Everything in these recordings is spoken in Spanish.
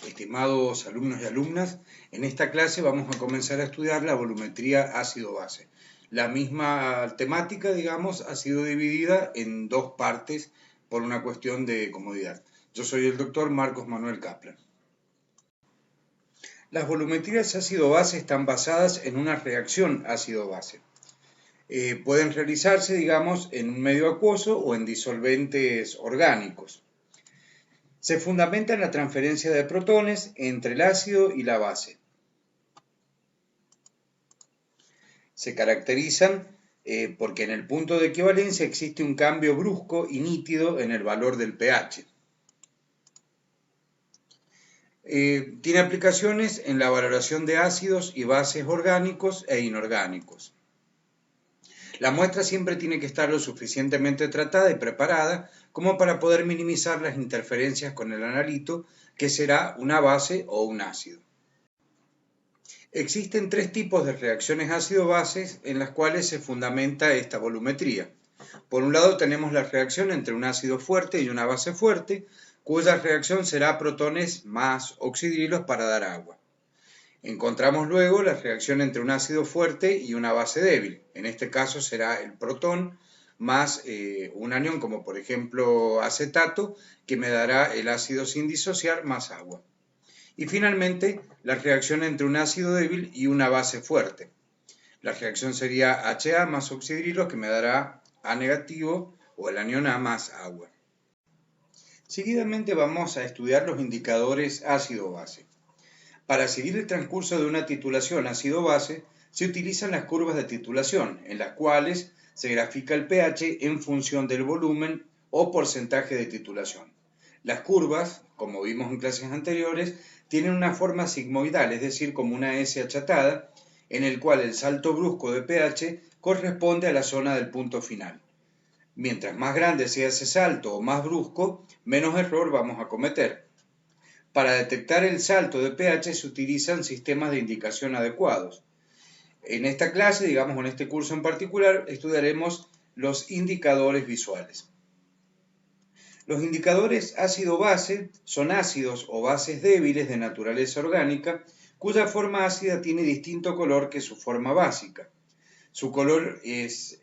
Estimados alumnos y alumnas, en esta clase vamos a comenzar a estudiar la volumetría ácido-base. La misma temática, digamos, ha sido dividida en dos partes por una cuestión de comodidad. Yo soy el doctor Marcos Manuel Kaplan. Las volumetrías ácido-base están basadas en una reacción ácido-base. Pueden realizarse, digamos, en un medio acuoso o en disolventes orgánicos. Se fundamenta en la transferencia de protones entre el ácido y la base. Se caracterizan porque en el punto de equivalencia existe un cambio brusco y nítido en el valor del pH. Tiene aplicaciones en la valoración de ácidos y bases orgánicos e inorgánicos. La muestra siempre tiene que estar lo suficientemente tratada y preparada como para poder minimizar las interferencias con el analito, que será una base o un ácido. Existen tres tipos de reacciones ácido-bases en las cuales se fundamenta esta volumetría. Por un lado tenemos la reacción entre un ácido fuerte y una base fuerte, cuya reacción será protones más oxidrilos para dar agua. Encontramos luego la reacción entre un ácido fuerte y una base débil. En este caso será el protón más un anión, como por ejemplo acetato, que me dará el ácido sin disociar más agua. Y finalmente, la reacción entre un ácido débil y una base fuerte. La reacción sería HA más oxidrilos, que me dará A negativo o el anión A más agua. Seguidamente vamos a estudiar los indicadores ácido-base. Para seguir el transcurso de una titulación ácido-base, se utilizan las curvas de titulación, en las cuales se grafica el pH en función del volumen o porcentaje de titulación. Las curvas, como vimos en clases anteriores, tienen una forma sigmoidal, es decir, como una S achatada, en el cual el salto brusco de pH corresponde a la zona del punto final. Mientras más grande sea ese salto o más brusco, menos error vamos a cometer. Para detectar el salto de pH se utilizan sistemas de indicación adecuados. En esta clase, digamos en este curso en particular, estudiaremos los indicadores visuales. Los indicadores ácido-base son ácidos o bases débiles de naturaleza orgánica cuya forma ácida tiene distinto color que su forma básica. Su color es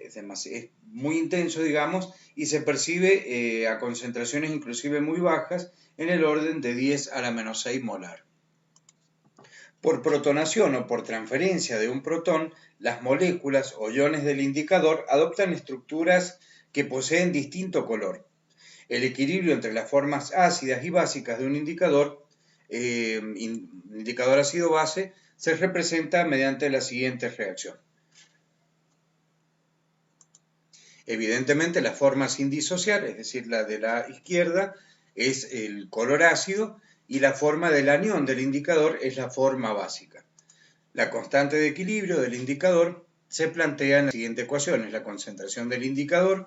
muy intenso, digamos, y se percibe a concentraciones inclusive muy bajas, en el orden de 10 a la menos 6 molar. Por protonación o por transferencia de un protón, las moléculas o iones del indicador adoptan estructuras que poseen distinto color. El equilibrio entre las formas ácidas y básicas de un indicador ácido-base, se representa mediante la siguiente reacción. Evidentemente la forma sin disociar, es decir, la de la izquierda, es el color ácido y la forma del anión del indicador es la forma básica. La constante de equilibrio del indicador se plantea en la siguiente ecuación, es la concentración del indicador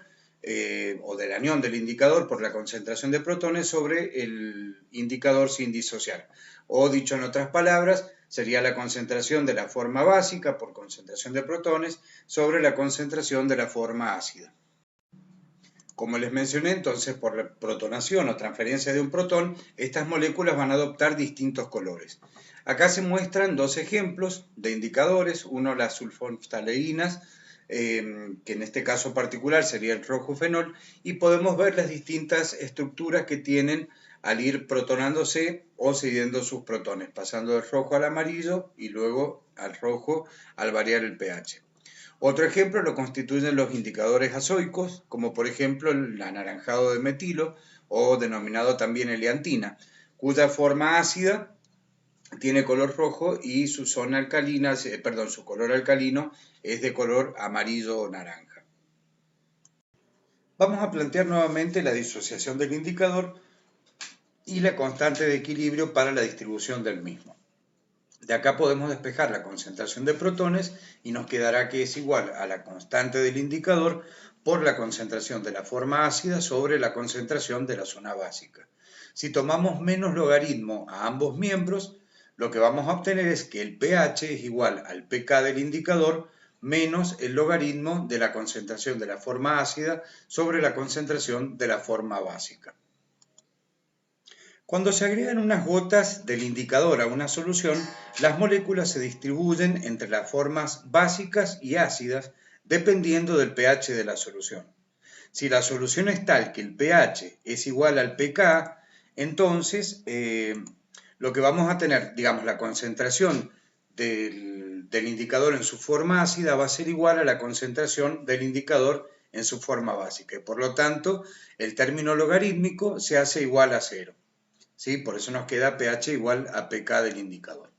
o del anión del indicador por la concentración de protones sobre el indicador sin disociar. O dicho en otras palabras, sería la concentración de la forma básica por concentración de protones sobre la concentración de la forma ácida. Como les mencioné, entonces, por protonación o transferencia de un protón, estas moléculas van a adoptar distintos colores. Acá se muestran dos ejemplos de indicadores, uno las sulfonftaleínas, que en este caso particular sería el rojo fenol, y podemos ver las distintas estructuras que tienen al ir protonándose o cediendo sus protones, pasando del rojo al amarillo y luego al rojo al variar el pH. Otro ejemplo lo constituyen los indicadores azoicos, como por ejemplo el anaranjado de metilo o denominado también eleantina, cuya forma ácida tiene color rojo y su zona alcalina, su color alcalino es de color amarillo o naranja. Vamos a plantear nuevamente la disociación del indicador y la constante de equilibrio para la distribución del mismo. De acá podemos despejar la concentración de protones y nos quedará que es igual a la constante del indicador por la concentración de la forma ácida sobre la concentración de la zona básica. Si tomamos menos logaritmo a ambos miembros, lo que vamos a obtener es que el pH es igual al pK del indicador menos el logaritmo de la concentración de la forma ácida sobre la concentración de la forma básica. Cuando se agregan unas gotas del indicador a una solución, las moléculas se distribuyen entre las formas básicas y ácidas dependiendo del pH de la solución. Si la solución es tal que el pH es igual al pK, entonces lo que vamos a tener, digamos, la concentración del indicador en su forma ácida va a ser igual a la concentración del indicador en su forma básica. Y por lo tanto, el término logarítmico se hace igual a 0. ¿Sí? Por eso nos queda pH igual a pK del indicador.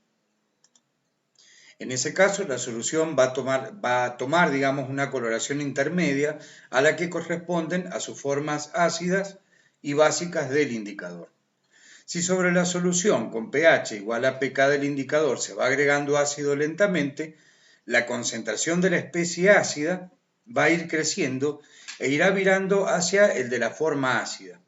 En ese caso, la solución va a tomar, digamos, una coloración intermedia a la que corresponden a sus formas ácidas y básicas del indicador. Si sobre la solución con pH igual a pK del indicador se va agregando ácido lentamente, la concentración de la especie ácida va a ir creciendo e irá virando hacia el de la forma ácida.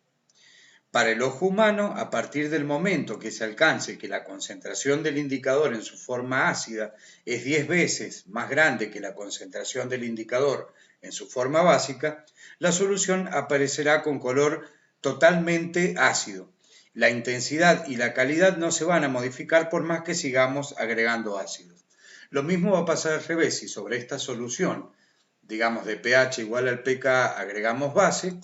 Para el ojo humano, a partir del momento que se alcance que la concentración del indicador en su forma ácida es 10 veces más grande que la concentración del indicador en su forma básica, la solución aparecerá con color totalmente ácido. La intensidad y la calidad no se van a modificar por más que sigamos agregando ácidos. Lo mismo va a pasar al revés, si sobre esta solución, digamos de pH igual al pK, agregamos base,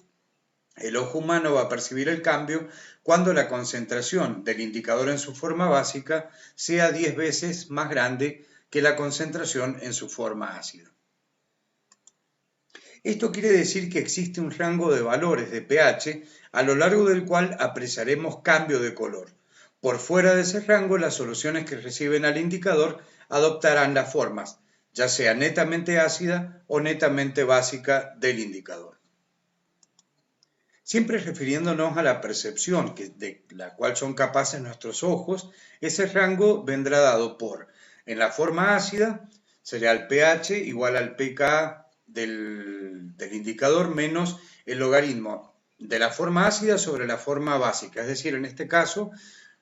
el ojo humano va a percibir el cambio cuando la concentración del indicador en su forma básica sea 10 veces más grande que la concentración en su forma ácida. Esto quiere decir que existe un rango de valores de pH a lo largo del cual apreciaremos cambio de color. Por fuera de ese rango, las soluciones que reciben al indicador adoptarán las formas, ya sea netamente ácida o netamente básica del indicador. Siempre refiriéndonos a la percepción de la cual son capaces nuestros ojos, ese rango vendrá dado por, en la forma ácida, será el pH igual al pK del indicador menos el logaritmo de la forma ácida sobre la forma básica. Es decir, en este caso,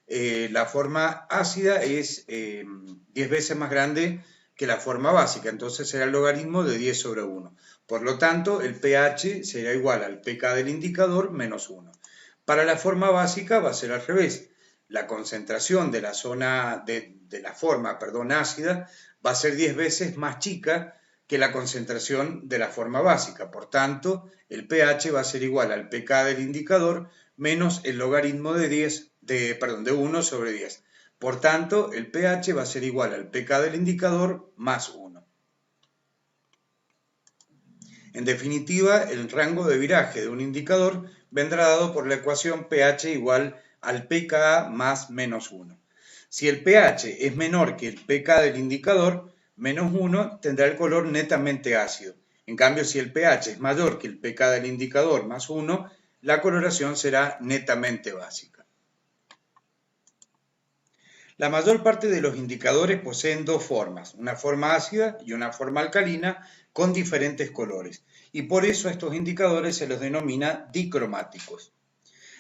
la forma ácida es 10 veces más grande que la forma básica, entonces será el logaritmo de 10 sobre 1. Por lo tanto, el pH será igual al pK del indicador menos 1. Para la forma básica va a ser al revés. La concentración de la zona de la forma ácida va a ser 10 veces más chica que la concentración de la forma básica. Por tanto, el pH va a ser igual al pK del indicador menos el logaritmo de 1 sobre 10. Por tanto, el pH va a ser igual al pK del indicador más 1. En definitiva, el rango de viraje de un indicador vendrá dado por la ecuación pH igual al pKa más menos 1. Si el pH es menor que el pK del indicador, menos 1 tendrá el color netamente ácido. En cambio, si el pH es mayor que el pK del indicador más 1, la coloración será netamente básica. La mayor parte de los indicadores poseen dos formas, una forma ácida y una forma alcalina con diferentes colores, y por eso a estos indicadores se los denomina dicromáticos.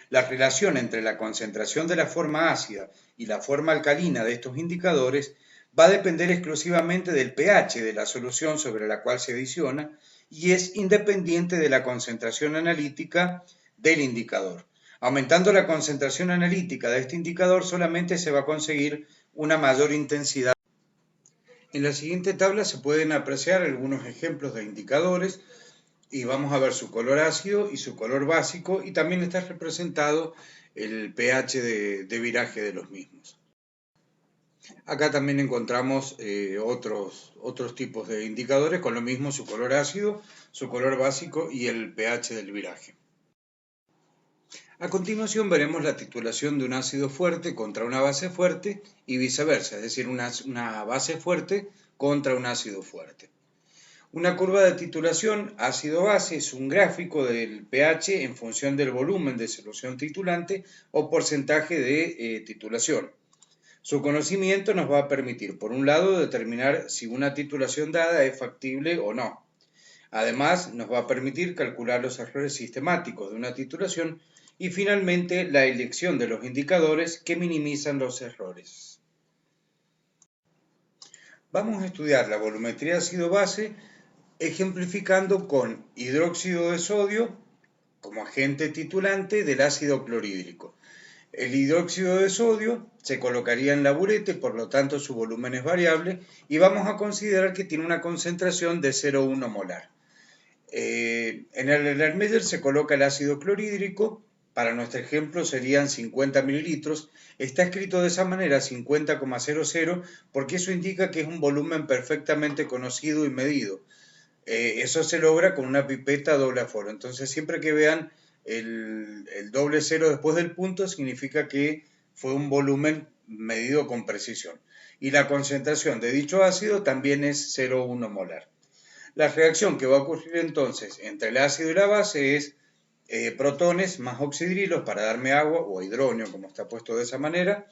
La relación entre la concentración de la forma ácida y la forma alcalina de estos indicadores va a depender exclusivamente del pH de la solución sobre la cual se adiciona y es independiente de la concentración analítica del indicador. Aumentando la concentración analítica de este indicador solamente se va a conseguir una mayor intensidad. En la siguiente tabla se pueden apreciar algunos ejemplos de indicadores y vamos a ver su color ácido y su color básico y también está representado el pH de viraje de los mismos. Acá también encontramos otros tipos de indicadores con lo mismo su color ácido, su color básico y el pH del viraje. A continuación veremos la titulación de un ácido fuerte contra una base fuerte y viceversa, es decir, una base fuerte contra un ácido fuerte. Una curva de titulación ácido-base es un gráfico del pH en función del volumen de solución titulante o porcentaje de titulación. Su conocimiento nos va a permitir, por un lado, determinar si una titulación dada es factible o no. Además, nos va a permitir calcular los errores sistemáticos de una titulación y finalmente la elección de los indicadores que minimizan los errores. Vamos a estudiar la volumetría ácido-base ejemplificando con hidróxido de sodio como agente titulante del ácido clorhídrico. El hidróxido de sodio se colocaría en la burete, por lo tanto su volumen es variable, y vamos a considerar que tiene una concentración de 0,1 molar. En el Erlenmeyer se coloca el ácido clorhídrico, para nuestro ejemplo serían 50 mililitros, está escrito de esa manera 50,00 porque eso indica que es un volumen perfectamente conocido y medido. Eso se logra con una pipeta doble aforo, entonces siempre que vean el doble cero después del punto significa que fue un volumen medido con precisión. Y la concentración de dicho ácido también es 0,1 molar. La reacción que va a ocurrir entonces entre el ácido y la base es protones más oxidrilos para darme agua o hidrógeno, como está puesto de esa manera,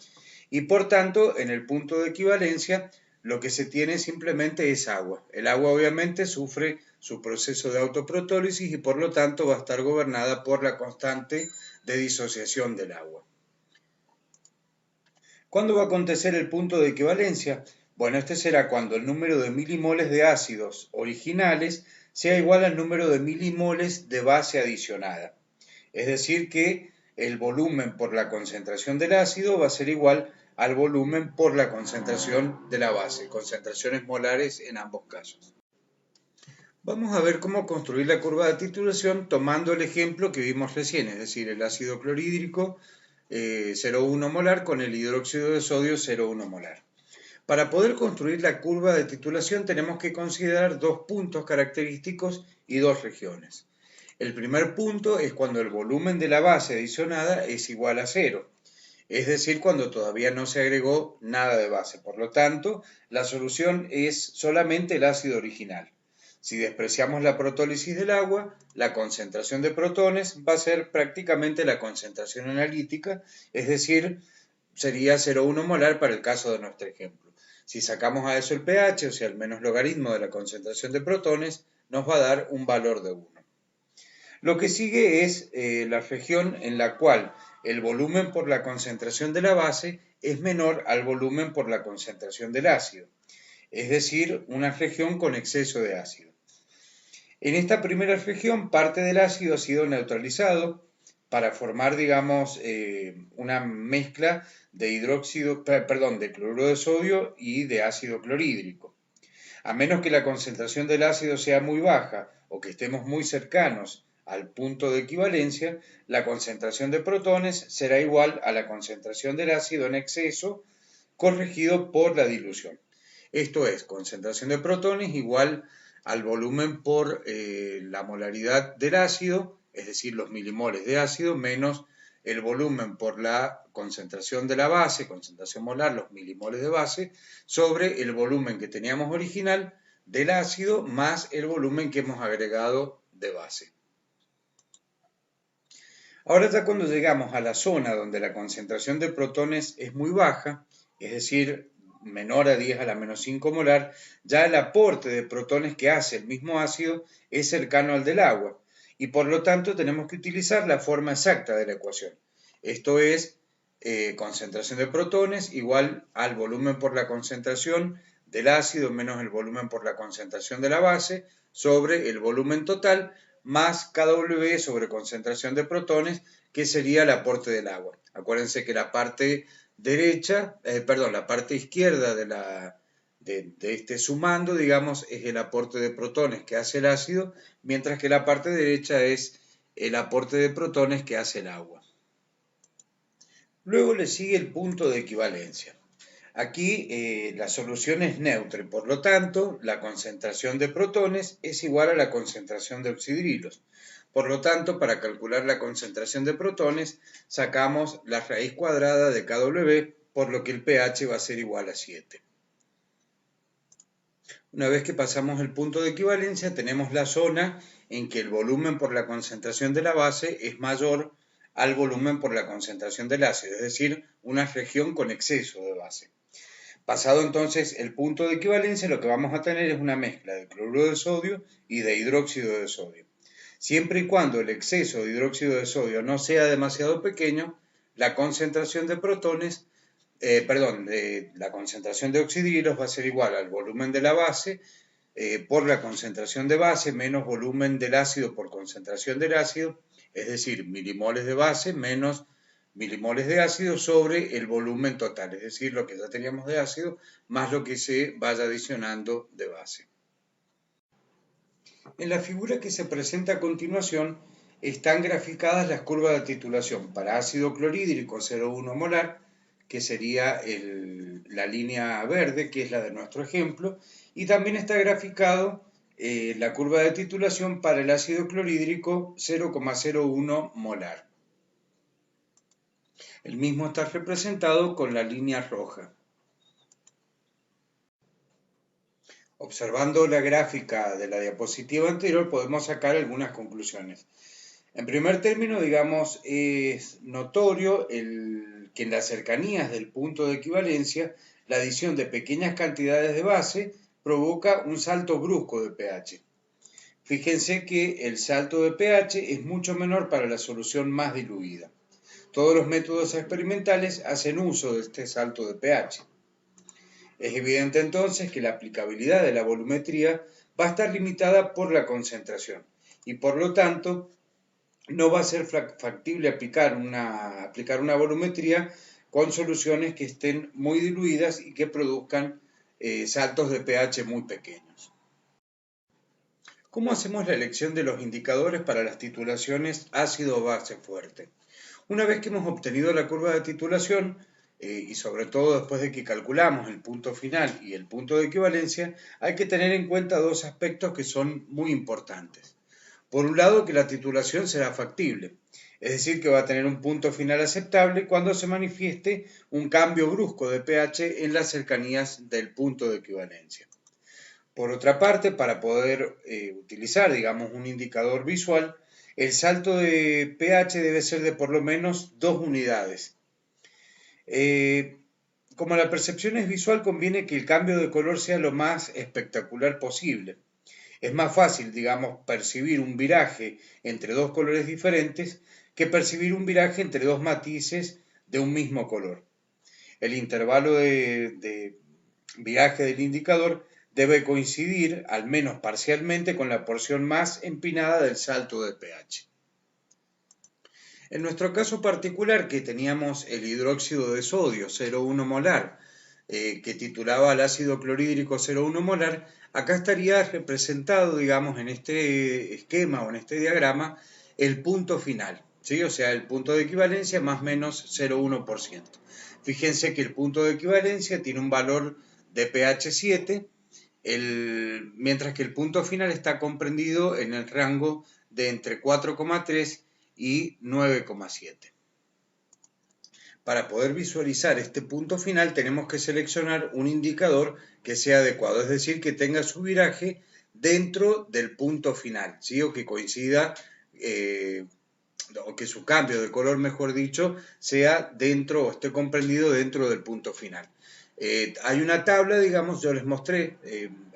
y por tanto en el punto de equivalencia lo que se tiene simplemente es agua. El agua obviamente sufre su proceso de autoprotólisis y por lo tanto va a estar gobernada por la constante de disociación del agua. ¿Cuándo va a acontecer el punto de equivalencia? Bueno, este será cuando el número de milimoles de ácidos originales sea igual al número de milimoles de base adicionada. Es decir, que el volumen por la concentración del ácido va a ser igual al volumen por la concentración de la base, concentraciones molares en ambos casos. Vamos a ver cómo construir la curva de titulación tomando el ejemplo que vimos recién, es decir, el ácido clorhídrico 0,1 molar con el hidróxido de sodio 0,1 molar. Para poder construir la curva de titulación tenemos que considerar dos puntos característicos y dos regiones. El primer punto es cuando el volumen de la base adicionada es igual a 0, es decir, cuando todavía no se agregó nada de base. Por lo tanto, la solución es solamente el ácido original. Si despreciamos la protólisis del agua, la concentración de protones va a ser prácticamente la concentración analítica, es decir, sería 0,1 molar para el caso de nuestro ejemplo. Si sacamos a eso el pH, o sea, el menos logaritmo de la concentración de protones, nos va a dar un valor de 1. Lo que sigue es la región en la cual el volumen por la concentración de la base es menor al volumen por la concentración del ácido, es decir, una región con exceso de ácido. En esta primera región, parte del ácido ha sido neutralizado para formar, digamos, una mezcla de de cloruro de sodio y de ácido clorhídrico. A menos que la concentración del ácido sea muy baja o que estemos muy cercanos al punto de equivalencia, la concentración de protones será igual a la concentración del ácido en exceso corregido por la dilución. Esto es, concentración de protones igual al volumen por la molaridad del ácido, es decir, los milimoles de ácido, menos el volumen por la concentración de la base, concentración molar, los milimoles de base, sobre el volumen que teníamos original del ácido más el volumen que hemos agregado de base. Ahora ya cuando llegamos a la zona donde la concentración de protones es muy baja, es decir, menor a 10 a la menos 5 molar, ya el aporte de protones que hace el mismo ácido es cercano al del agua y por lo tanto tenemos que utilizar la forma exacta de la ecuación. Esto es concentración de protones igual al volumen por la concentración del ácido menos el volumen por la concentración de la base sobre el volumen total más kW sobre concentración de protones, que sería el aporte del agua. Acuérdense que la parte la parte izquierda de este sumando, digamos, es el aporte de protones que hace el ácido, mientras que la parte derecha es el aporte de protones que hace el agua. Luego le sigue el punto de equivalencia. Aquí la solución es neutra y por lo tanto la concentración de protones es igual a la concentración de oxidrilos. Por lo tanto, para calcular la concentración de protones sacamos la raíz cuadrada de kW, por lo que el pH va a ser igual a 7. Una vez que pasamos el punto de equivalencia, tenemos la zona en que el volumen por la concentración de la base es mayor al volumen por la concentración del ácido, es decir, una región con exceso de base. Pasado entonces el punto de equivalencia, lo que vamos a tener es una mezcla de cloruro de sodio y de hidróxido de sodio. Siempre y cuando el exceso de hidróxido de sodio no sea demasiado pequeño, la concentración de protones, la concentración de oxidrilos va a ser igual al volumen de la base por la concentración de base menos volumen del ácido por concentración del ácido, es decir, milimoles de base menos milimoles de ácido sobre el volumen total, es decir, lo que ya teníamos de ácido más lo que se vaya adicionando de base. En la figura que se presenta a continuación están graficadas las curvas de titulación para ácido clorhídrico 0,1 molar, que sería la línea verde, que es la de nuestro ejemplo, y también está graficado la curva de titulación para el ácido clorhídrico 0,01 molar. El mismo está representado con la línea roja. Observando la gráfica de la diapositiva anterior podemos sacar algunas conclusiones. En primer término, digamos, es notorio que en las cercanías del punto de equivalencia, la adición de pequeñas cantidades de base provoca un salto brusco de pH. Fíjense que el salto de pH es mucho menor para la solución más diluida. Todos los métodos experimentales hacen uso de este salto de pH. Es evidente entonces que la aplicabilidad de la volumetría va a estar limitada por la concentración y por lo tanto no va a ser factible aplicar una volumetría con soluciones que estén muy diluidas y que produzcan saltos de pH muy pequeños. ¿Cómo hacemos la elección de los indicadores para las titulaciones ácido o base fuerte? Una vez que hemos obtenido la curva de titulación, y sobre todo después de que calculamos el punto final y el punto de equivalencia, hay que tener en cuenta dos aspectos que son muy importantes. Por un lado, que la titulación será factible, es decir, que va a tener un punto final aceptable cuando se manifieste un cambio brusco de pH en las cercanías del punto de equivalencia. Por otra parte, para poder utilizar, digamos, un indicador visual, el salto de pH debe ser de por lo menos 2 unidades. Como la percepción es visual, conviene que el cambio de color sea lo más espectacular posible. Es más fácil, digamos, percibir un viraje entre dos colores diferentes que percibir un viraje entre dos matices de un mismo color. El intervalo de viraje del indicador debe coincidir, al menos parcialmente, con la porción más empinada del salto de pH. En nuestro caso particular, que teníamos el hidróxido de sodio 0,1 molar, que titulaba al ácido clorhídrico 0,1 molar, acá estaría representado, digamos, en este esquema o en este diagrama, el punto final, ¿sí? O sea, el punto de equivalencia más o menos 0,1%. Fíjense que el punto de equivalencia tiene un valor de pH 7, mientras que el punto final está comprendido en el rango de entre 4,3 y 9,7. Para poder visualizar este punto final tenemos que seleccionar un indicador que sea adecuado, es decir, que tenga su viraje dentro del punto final, ¿sí? O que coincida, o que su cambio de color, mejor dicho, sea dentro o esté comprendido dentro del punto final. Hay una tabla, digamos, yo les mostré,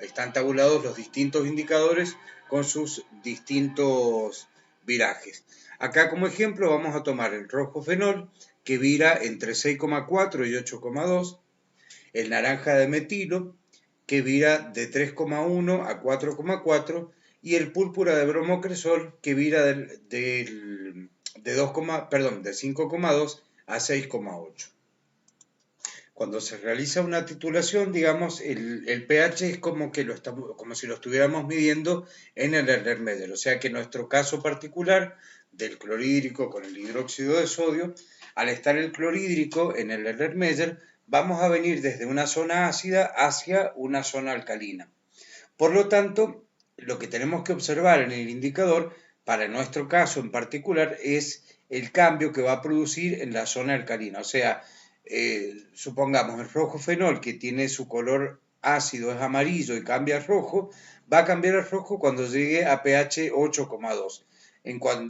están tabulados los distintos indicadores con sus distintos virajes. Acá como ejemplo vamos a tomar el rojo fenol, que vira entre 6,4 y 8,2, el naranja de metilo, que vira de 3,1 a 4,4, y el púrpura de bromocresol, que vira de 5,2 a 6,8. Cuando se realiza una titulación, digamos, el pH es como si lo estuviéramos midiendo en el Erlenmeyer, o sea que en nuestro caso particular del clorhídrico con el hidróxido de sodio, al estar el clorhídrico en el Erlenmeyer, vamos a venir desde una zona ácida hacia una zona alcalina. Por lo tanto, lo que tenemos que observar en el indicador, para nuestro caso en particular, es el cambio que va a producir en la zona alcalina, o sea, supongamos el rojo fenol, que tiene su color ácido, es amarillo y cambia a rojo, va a cambiar a rojo cuando llegue a pH 8,2.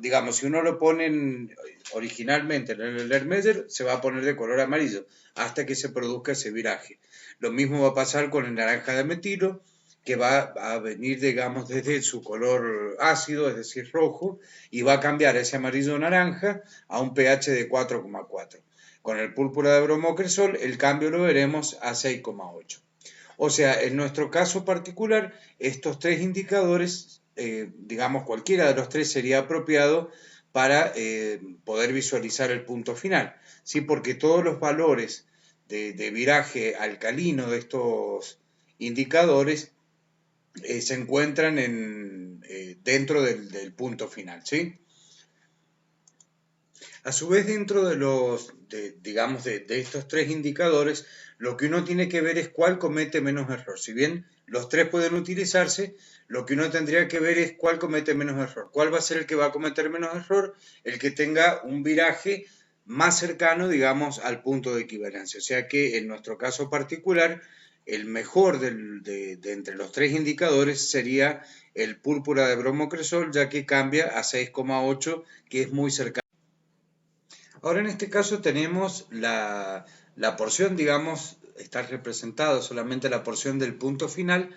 Digamos, si uno lo pone originalmente en el Erlenmeyer, se va a poner de color amarillo hasta que se produzca ese viraje. Lo mismo va a pasar con el naranja de metilo, que va a venir, digamos, desde su color ácido, es decir, rojo, y va a cambiar ese amarillo naranja a un pH de 4,4. Con el púrpura de bromocresol el cambio lo veremos a 6,8. O sea, en nuestro caso particular, estos tres indicadores, digamos cualquiera de los tres sería apropiado para poder visualizar el punto final, ¿sí? Porque todos los valores de viraje alcalino de estos indicadores se encuentran dentro del punto final, ¿sí? A su vez, dentro digamos, de estos tres indicadores, lo que uno tiene que ver es cuál comete menos error. Si bien los tres pueden utilizarse, lo que uno tendría que ver es cuál comete menos error. ¿Cuál va a ser el que va a cometer menos error? El que tenga un viraje más cercano, digamos, al punto de equivalencia. O sea que en nuestro caso particular, el mejor de entre los tres indicadores sería el púrpura de bromocresol, ya que cambia a 6,8, que es muy cercano. Ahora en este caso tenemos la porción, digamos, está representada solamente la porción del punto final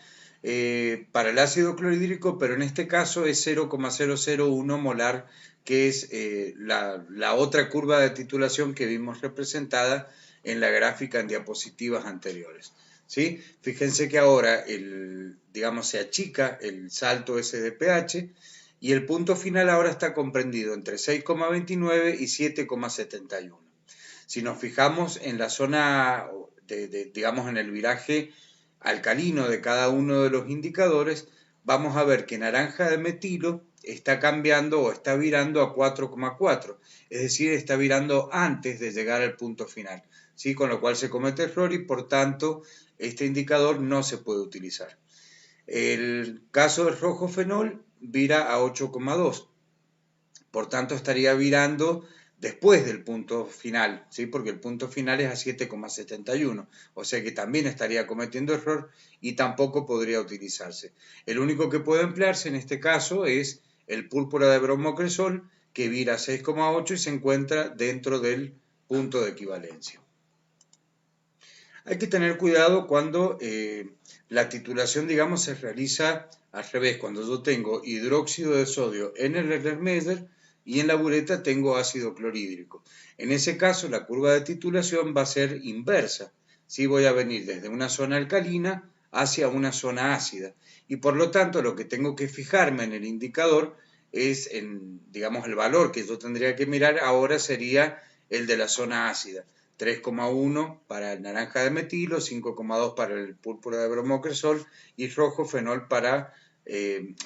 para el ácido clorhídrico, pero en este caso es 0,001 molar, que es la otra curva de titulación que vimos representada en la gráfica en diapositivas anteriores. ¿Sí? Fíjense que ahora digamos, se achica el salto ese de pH, y el punto final ahora está comprendido entre 6,29 y 7,71. Si nos fijamos en la zona, digamos, en el viraje alcalino de cada uno de los indicadores, vamos a ver que naranja de metilo está cambiando o está virando a 4,4, es decir, está virando antes de llegar al punto final, ¿sí? Con lo cual se comete error y por tanto este indicador no se puede utilizar. El caso del rojo fenol vira a 8,2, por tanto estaría virando después del punto final, ¿sí? Porque el punto final es a 7,71, o sea que también estaría cometiendo error y tampoco podría utilizarse. El único que puede emplearse en este caso es el púrpura de bromocresol, que vira a 6,8 y se encuentra dentro del punto de equivalencia. Hay que tener cuidado cuando la titulación, digamos, se realiza al revés. Cuando yo tengo hidróxido de sodio en el Erlenmeyer y en la bureta tengo ácido clorhídrico. En ese caso, la curva de titulación va a ser inversa. ¿Sí? Voy a venir desde una zona alcalina hacia una zona ácida. Y por lo tanto, lo que tengo que fijarme en el indicador es, digamos, el valor que yo tendría que mirar ahora sería el de la zona ácida. 3,1 para el naranja de metilo, 5,2 para el púrpura de bromocresol y rojo fenol para,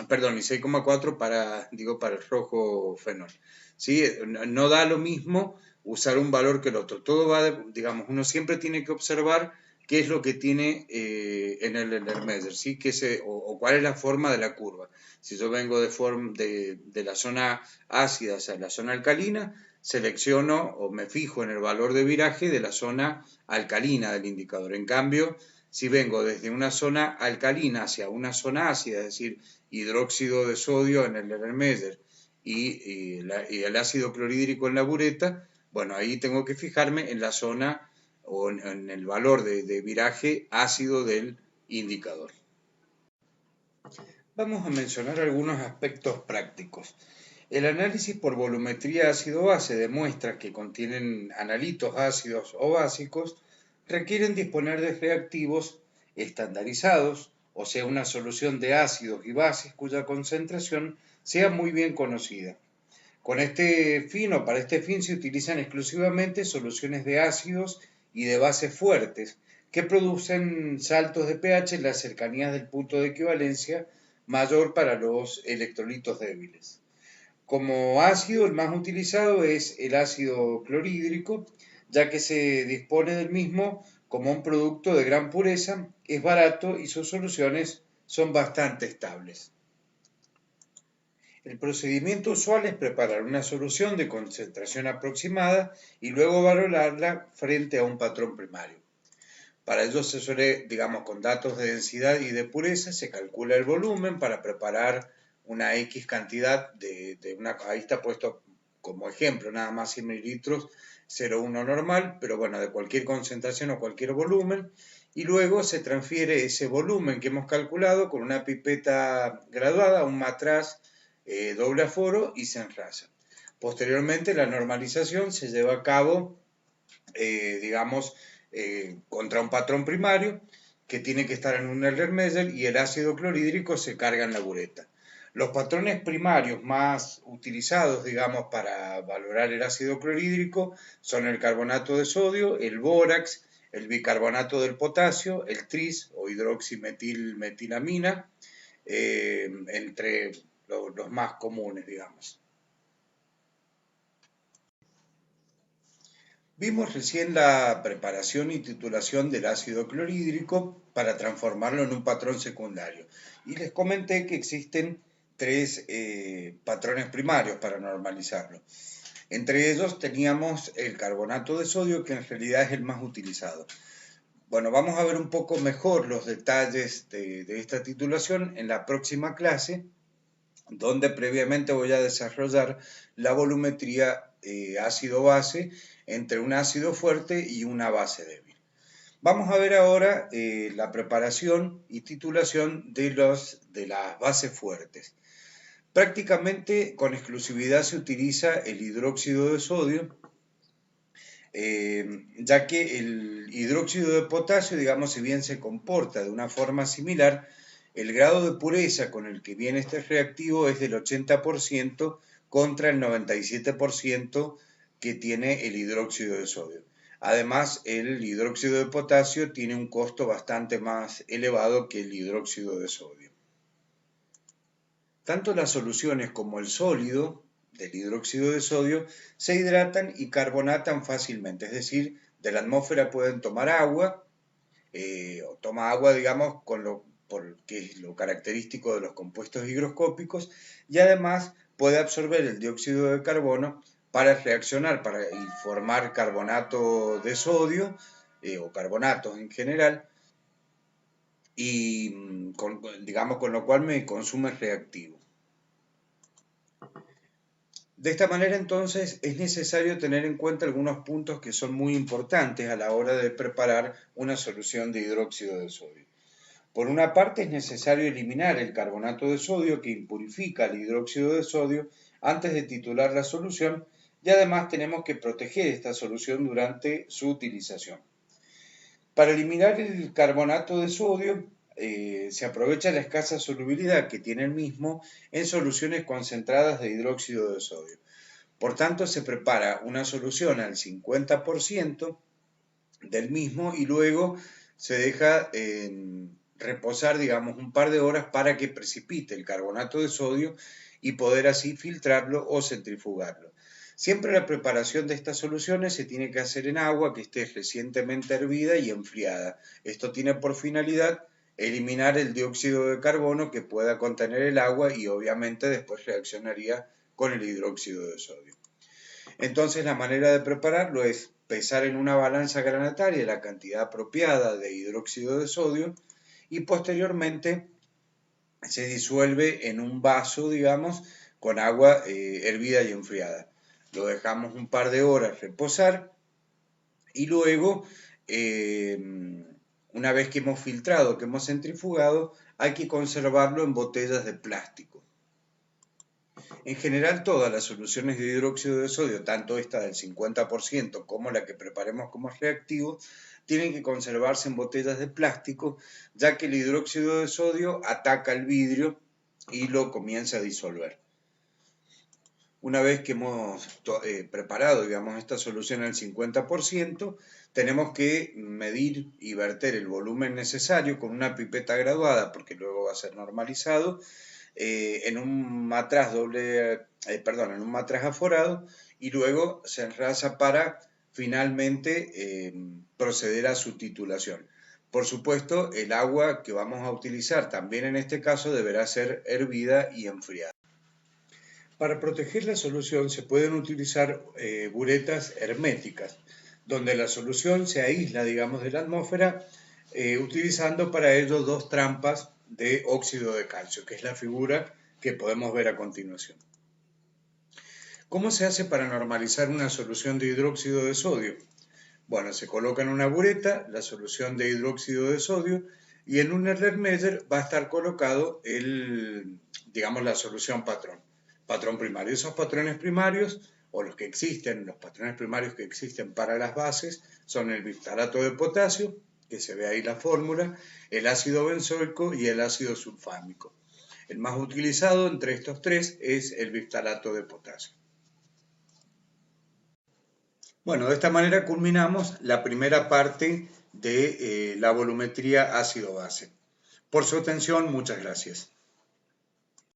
perdón, y 6,4 para el rojo fenol. ¿Sí? No da lo mismo usar un valor que el otro. Todo va, digamos, uno siempre tiene que observar qué es lo que tiene en el measure, ¿sí? O cuál es la forma de la curva. Si yo vengo de la zona ácida hacia la zona alcalina, selecciono o me fijo en el valor de viraje de la zona alcalina del indicador. En cambio, si vengo desde una zona alcalina hacia una zona ácida, es decir, hidróxido de sodio en el Erlenmeyer y el ácido clorhídrico en la bureta, bueno, ahí tengo que fijarme en la zona o en el valor de viraje ácido del indicador. Vamos a mencionar algunos aspectos prácticos. El análisis por volumetría ácido-base demuestra que contienen analitos ácidos o básicos, requieren disponer de reactivos estandarizados, o sea, una solución de ácidos y bases cuya concentración sea muy bien conocida. Con este fin o para este fin se utilizan exclusivamente soluciones de ácidos y de bases fuertes que producen saltos de pH en las cercanías del punto de equivalencia mayor para los electrolitos débiles. Como ácido, el más utilizado es el ácido clorhídrico, ya que se dispone del mismo como un producto de gran pureza, es barato y sus soluciones son bastante estables. El procedimiento usual es preparar una solución de concentración aproximada y luego valorarla frente a un patrón primario. Para ello se suele, digamos, con datos de densidad y de pureza, se calcula el volumen para preparar una X cantidad ahí está puesto como ejemplo, nada más 100 mililitros, 0,1 normal, pero bueno, de cualquier concentración o cualquier volumen, y luego se transfiere ese volumen que hemos calculado con una pipeta graduada, un matraz doble aforo y se enrasa. Posteriormente la normalización se lleva a cabo, digamos, contra un patrón primario que tiene que estar en un Erlenmeyer y el ácido clorhídrico se carga en la bureta. Los patrones primarios más utilizados, digamos, para valorar el ácido clorhídrico son el carbonato de sodio, el bórax, el bicarbonato del potasio, el tris o hidroximetilmetilamina, entre los más comunes, digamos. Vimos recién la preparación y titulación del ácido clorhídrico para transformarlo en un patrón secundario. Y les comenté que existen tres patrones primarios para normalizarlo. Entre ellos teníamos el carbonato de sodio, que en realidad es el más utilizado. Bueno, vamos a ver un poco mejor los detalles de esta titulación en la próxima clase, donde previamente voy a desarrollar la volumetría ácido-base entre un ácido fuerte y una base débil. Vamos a ver ahora la preparación y titulación de las bases fuertes. Prácticamente con exclusividad se utiliza el hidróxido de sodio, ya que el hidróxido de potasio, digamos, si bien se comporta de una forma similar, el grado de pureza con el que viene este reactivo es del 80% contra el 97% que tiene el hidróxido de sodio. Además, el hidróxido de potasio tiene un costo bastante más elevado que el hidróxido de sodio. Tanto las soluciones como el sólido del hidróxido de sodio se hidratan y carbonatan fácilmente, es decir, de la atmósfera pueden tomar agua, o toma agua, digamos, porque es lo característico de los compuestos higroscópicos, y además puede absorber el dióxido de carbono para reaccionar y formar carbonato de sodio o carbonatos en general, y digamos, con lo cual me consume reactivo. De esta manera, entonces, es necesario tener en cuenta algunos puntos que son muy importantes a la hora de preparar una solución de hidróxido de sodio. Por una parte, es necesario eliminar el carbonato de sodio que impurifica el hidróxido de sodio antes de titular la solución, y además tenemos que proteger esta solución durante su utilización. Para eliminar el carbonato de sodio, se aprovecha la escasa solubilidad que tiene el mismo en soluciones concentradas de hidróxido de sodio. Por tanto, se prepara una solución al 50% del mismo y luego se deja reposar, digamos, un par de horas para que precipite el carbonato de sodio y poder así filtrarlo o centrifugarlo. Siempre la preparación de estas soluciones se tiene que hacer en agua que esté recientemente hervida y enfriada. Esto tiene por finalidad eliminar el dióxido de carbono que pueda contener el agua y obviamente después reaccionaría con el hidróxido de sodio. Entonces la manera de prepararlo es pesar en una balanza granataria la cantidad apropiada de hidróxido de sodio y posteriormente se disuelve en un vaso, digamos, con agua hervida y enfriada. Lo dejamos un par de horas reposar y luego, una vez que hemos filtrado, que hemos centrifugado, hay que conservarlo en botellas de plástico. En general, todas las soluciones de hidróxido de sodio, tanto esta del 50% como la que preparemos como reactivo, tienen que conservarse en botellas de plástico, ya que el hidróxido de sodio ataca el vidrio y lo comienza a disolver. Una vez que hemos preparado, digamos, esta solución al 50%, tenemos que medir y verter el volumen necesario con una pipeta graduada, porque luego va a ser normalizado, en un matraz en un matraz aforado, y luego se enrasa para finalmente proceder a su titulación. Por supuesto, el agua que vamos a utilizar también en este caso deberá ser hervida y enfriada. Para proteger la solución se pueden utilizar buretas herméticas, donde la solución se aísla, digamos, de la atmósfera, utilizando para ello dos trampas de óxido de calcio, que es la figura que podemos ver a continuación. ¿Cómo se hace para normalizar una solución de hidróxido de sodio? Bueno, se coloca en una bureta la solución de hidróxido de sodio y en un Erlenmeyer va a estar colocado la solución patrón primario. Esos patrones primarios, o los patrones primarios que existen para las bases, son el bictarato de potasio, que se ve ahí la fórmula, el ácido benzoico y el ácido sulfámico. El más utilizado entre estos tres es el biftalato de potasio. Bueno, de esta manera culminamos la primera parte de la volumetría ácido-base. Por su atención, muchas gracias.